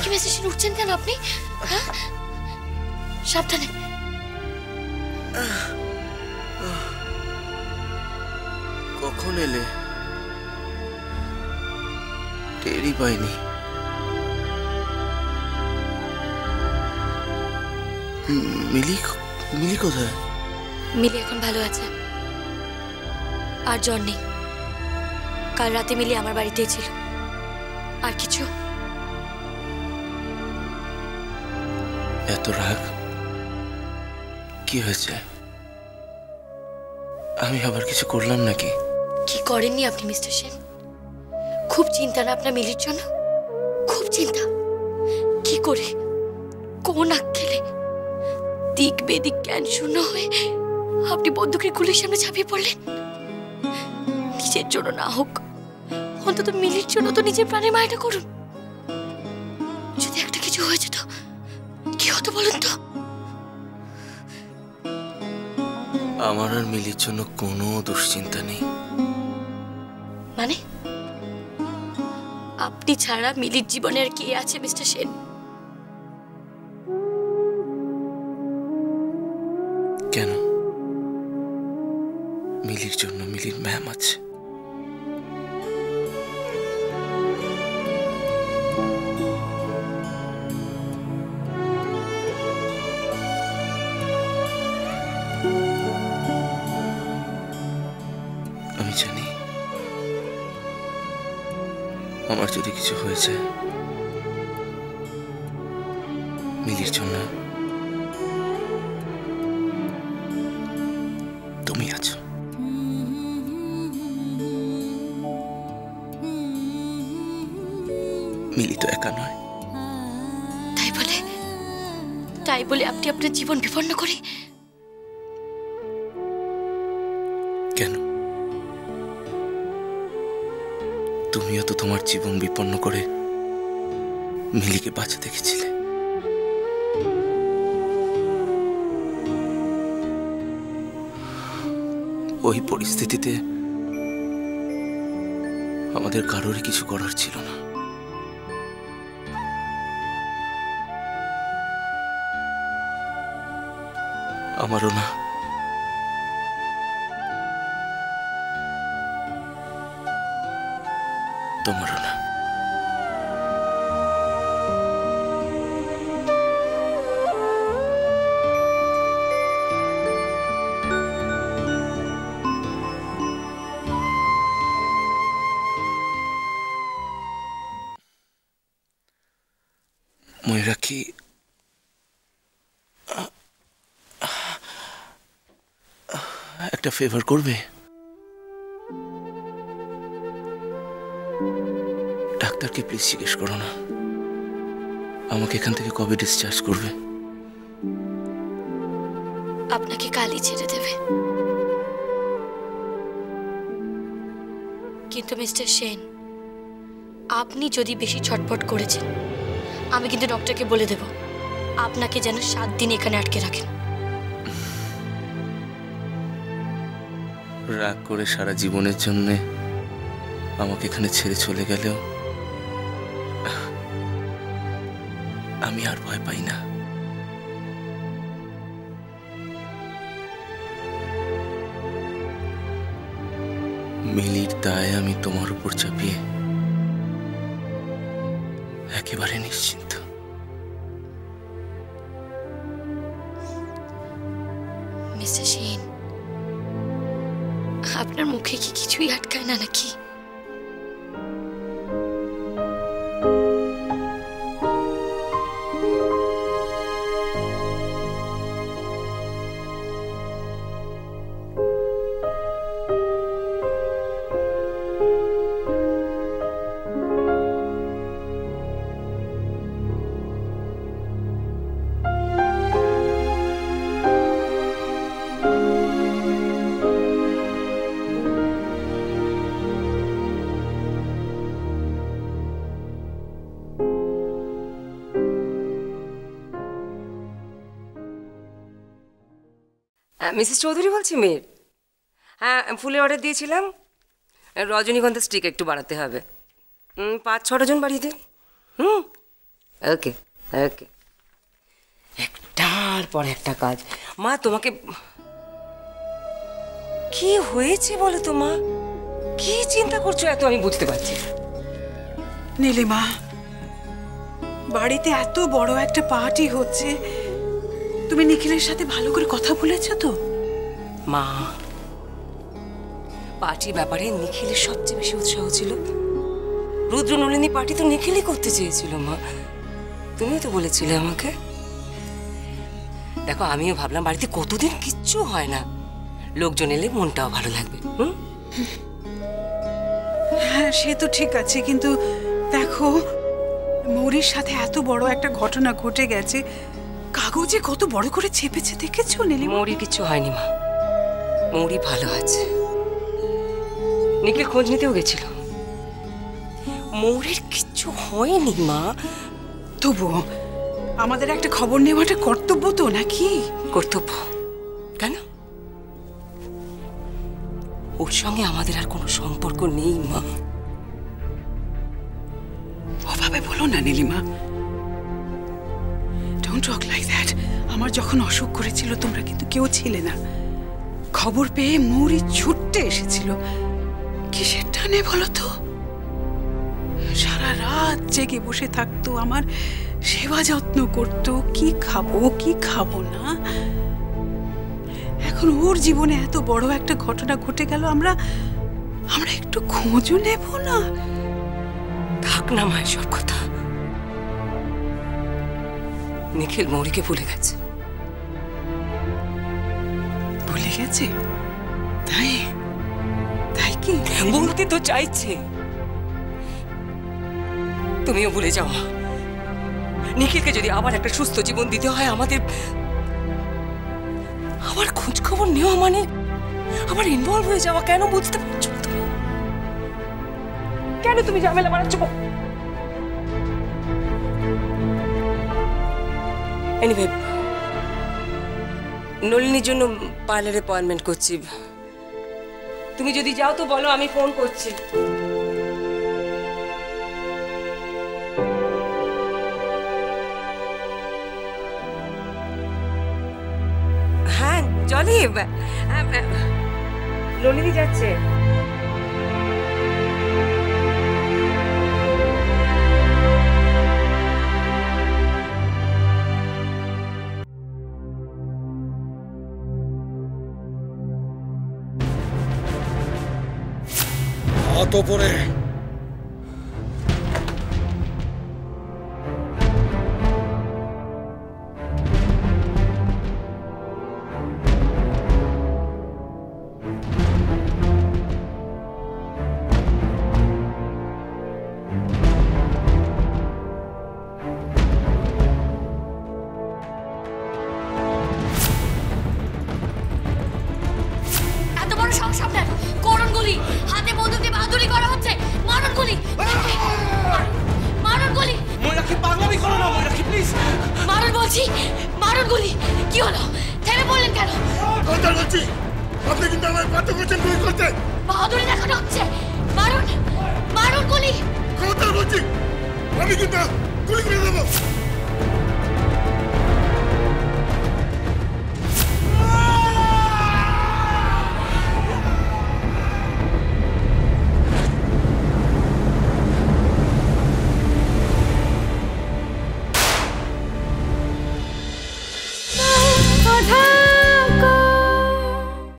কি মিস্টার সেন উঠছেন কেন আপনি? হ্যাঁ, সাবধানে। কখন এলে? টেরই পাইনি। মিলি মিলি কোথায়? মিলি এখন ভালো আছে, আর জ্বর নেই। কাল রাতে মিলি আমার বাড়িতেই ছিল। আর কিছু? এত রাগ কি হয়েছে? আমি আবার কিছু করলাম নাকি? কি করেননি আপনি মিস্টার সেন? খুব চিন্তা না আপনার মিলির জন্য? খুব চিন্তা। কি করে, কোন আক্কেলে দিক বেদিক জ্ঞান শূন্য হয়ে আপনি বন্দুকের গুলির সামনে ঝাঁপিয়ে পড়লেন? নিজের জন্য না হোক, অন্তত মিলির জন্য তো নিজের প্রাণের মায়াটা করুন। যদি একটা কিছু হয়ে যেত, কি হতো বলুন তো? আমার আর মিলির জন্য কোনো দুশ্চিন্তা নেই। মানে আপনি ছাড়া মিলির জীবনে আর কে আছে মিস্টার সেন? কেন? মিলির জন্য মিলির ম্যাম আছে। আমি জানি আমার যদি কিছু হয়েছে মিলির জন্য তুমি আছো। মিলি তো একা নয়। তাই বলে আপনি আপনার জীবন বিপন্ন করে? কেন? তুমিও তো তোমার জীবন বিপন্ন করে মিলিকে বাঁচাতে গেছিলে। ওই পরিস্থিতিতে আমাদের কারোরই কিছু করার ছিল না। আমারও না। তোমারও না। ময়ূরাক্ষী, একটা ফেভার করবে? ডাক্তারকে প্লিজ জিজ্ঞেস করো না আমাকে এখান থেকে কবে ডিসচার্জ করবে। আপনাকে কালই ছেড়ে দেবে। কিন্তু মিস্টার সেন, আপনি যদি বেশি ছটফট করেছেন, আমি কিন্তু ডক্টরকে বলে দেব আপনাকে যেন 7 দিন এখানে আটকে রাখেন। রাগ করে সারা জীবনের জন্য আমাকে এখানে ছেড়ে চলে গেলেও আমি আর ভয় পাই না। মিলির দায় আমি তোমার উপর চাপিয়ে একেবারে নিশ্চিন্ত। মিস্টার সেন, আপনার মুখে কি কিছুই আটকায় না নাকি? মিসেস চৌধুরী বলছি মেয়ের। হ্যাঁ, ফুলের অর্ডার দিয়েছিলাম। রজনীগন্ধা স্টিক একটু বাড়াতে হবে। 5-6 ডজন বাড়িয়ে দিন। ওকে ওকে, একটার পর একটা কাজ। মা তোমাকে কি হয়েছে বলো তো মা? কি চিন্তা করছো এত আমি বুঝতে পারছি না। নীলিমা, বাড়িতে এত বড় একটা পার্টি হচ্ছে, তুমি নিখিলের সাথে ভালো করে কথা বলেছো তো? মা, পার্টির ব্যাপারে নিখিলের সবচেয়ে বেশি উৎসাহ ছিল। রুদ্র নলিনী পার্টি তো নিখিলই করতে চেয়েছিল মা, তুমিও তো বলেছিলে আমাকে। দেখো আমিও ভাবলাম বাড়িতে কতদিন কিচ্ছু হয় না, লোকজন এলে মনটাও ভালো লাগবে। হ্যাঁ সে তো ঠিক আছে, কিন্তু দেখো মৌরির সাথে এত বড় একটা ঘটনা ঘটে গেছে, কাগজে কত বড় করে ছেপেছে দেখেছো নীলিমা? মৌরির কিচ্ছু হয়নি মা, মৌরি ভালো আছে। নিখিল খোঁজ নিতেও গেছিল, মৌরির কিচ্ছু হয়নি মা। তবুও আমাদের একটা খবর নেওয়াটা কর্তব্য তো নাকি? কর্তব্য কেন? ওর সঙ্গে আমাদের আর কোনো সম্পর্ক নেই মা। ওভাবে বলো না Nilima, don't talk like that. আমার যখন অসুখ করেছিল তোমরা কিন্তু কেউ ছিলে না, খবর পেয়ে মৌরি ছুটতে এসেছিল। কিসের টানে বলো তো? সারা রাত জেগে বসে থাকতো, আমার সেবা যত্ন করতো, কি খাবো কি খাবো না। এখন ওর জীবনে এত বড় একটা ঘটনা ঘটে গেল, আমরা একটু খোঁজও নেব না? থাক না মা সব কথা, নিখিল মৌরিকে ভুলে গেছে। ভুলে গেছে? তাই তাই কি? বলতে তো চাইছে, তুমিও ভুলে যাও মা। নিখিলকে যদি আবার একটা সুস্থ জীবন দিতে হয়, আমার খোঁজ খবর নেওয়া মানে আবার ইনভলভ হয়ে যাওয়া। কেন বুঝতে পারছো তুমি? কেন তুমি ঝামেলা বাড়াচ্ছ? এনিওয়ে, নলিনীর জন্য পার্লারে অ্যাপয়েন্টমেন্ট করছি। তুমি যদি যাও তো বলো, আমি ফোন করছি। হ্যাঁ জলি, নলিনী যাচ্ছে। হাত ওপরে। এত বড় সাহস আপনার! করুন গুলি, হাতে বন্দুক দিয়ে বাহাদুরি করা হচ্ছে। মারুন গুলি, মারুন গুলি। ময়ূরাক্ষী পাগলামি করো না ময়ূরাক্ষী, প্লিজ। মারুন বলছি, মারুন গুলি। কি হলো, থেমে বললেন কেন? কথা বলছি, আপনি কিন্তু আমায় বাধ্য করছেন গুলি করতে। বাহাদুরি দেখানো হচ্ছে, মারুন, মারুন গুলি। কথা বলছি, আমি কিন্তু গুলি করে দেবো।